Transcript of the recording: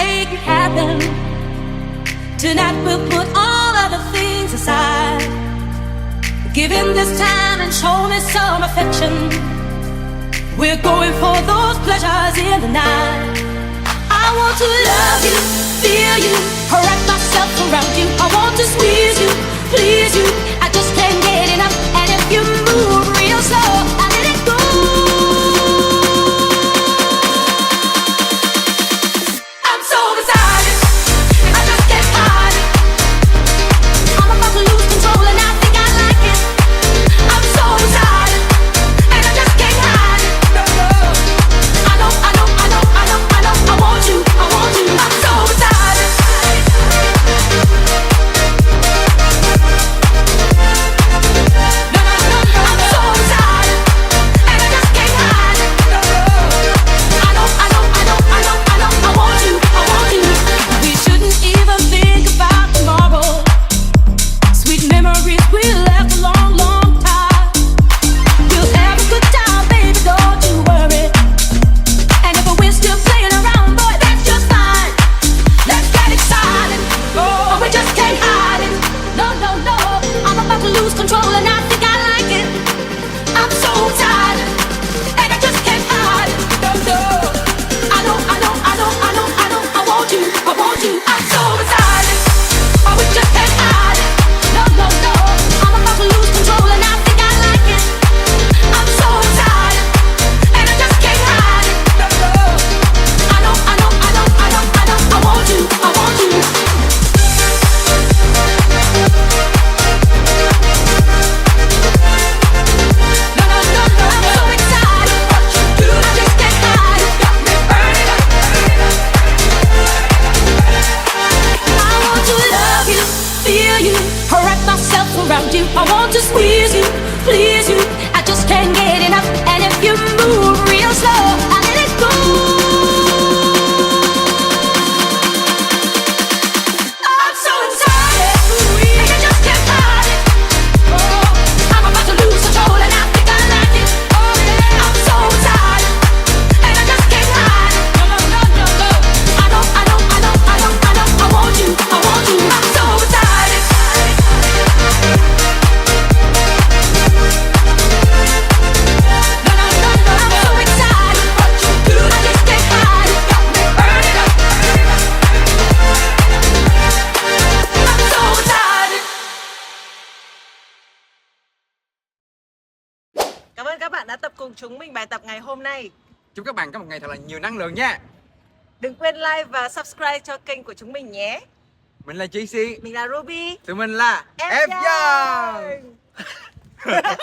make it happen. Tonight we'll put all other things aside. Give in this time and show me some affection. We're going for those pleasures in the night. I want to love you, feel you, wrap myself around you. I want to squeeze you, please you. I just can't get enough. And if you move real slow, I let it go. I'm so excited, I just can't hide it. I'm about to lose control and I think I like it. I'm so excited, and I just can't hide it. I know, I know, I know, I know, I know. I want you, I want you. I'm so excited. No, no, no, no. I'm so excited, and I just can't hide it. I know, I know, I know, I know, I know. I want you, I want you. We shouldn't even think about tomorrow. Sweet memories we left a long, long time. We'll have a good time, baby, don't you worry. And if we're still playing around, boy, that's just fine. Let's get excited. Oh, we just can't hide it. No, no, no. I'm about to lose control and I think I like it. I'm so tired, and I just can't hide it. No, no. I know, I know, I know, I know, I know. I want you, I want you. I'm so excited. Oh, we just can't hide it. No, no, no. I'm about to lose control and I think I like it. I'm so tired, and I just can't hide it. No, no. I know, I know, I know, I know, I know. I want you, I want you. No, no, no, no. I'm so excited. What you do, I just can't hide it. Got me burning up. I want to love you, feel you, wrap myself around you. I want to squeeze you, please you. I just can't get enough. And if you move real slow, I let it go. I'm so excited, and I just can't hide it. Oh, I'm about to lose control and I think I like it. Oh, yeah. I'm so excited, and I just can't hide it. No, no, no, no, no. I know, I know, I know, I know, I know. I want you, I want you. I'm so excited. No, no, no, no. I'm so excited. What you do, I just can't hide it. Got me burning up. I'm so excited. Cảm ơn các bạn đã tập cùng chúng mình bài tập ngày hôm nay. Chúc các bạn có một ngày thật là nhiều năng lượng nha. Đừng quên like và subscribe cho kênh của chúng mình nhé. Mình là JC, Mình là Ruby. tụi mình là Fyoung. Fyoung.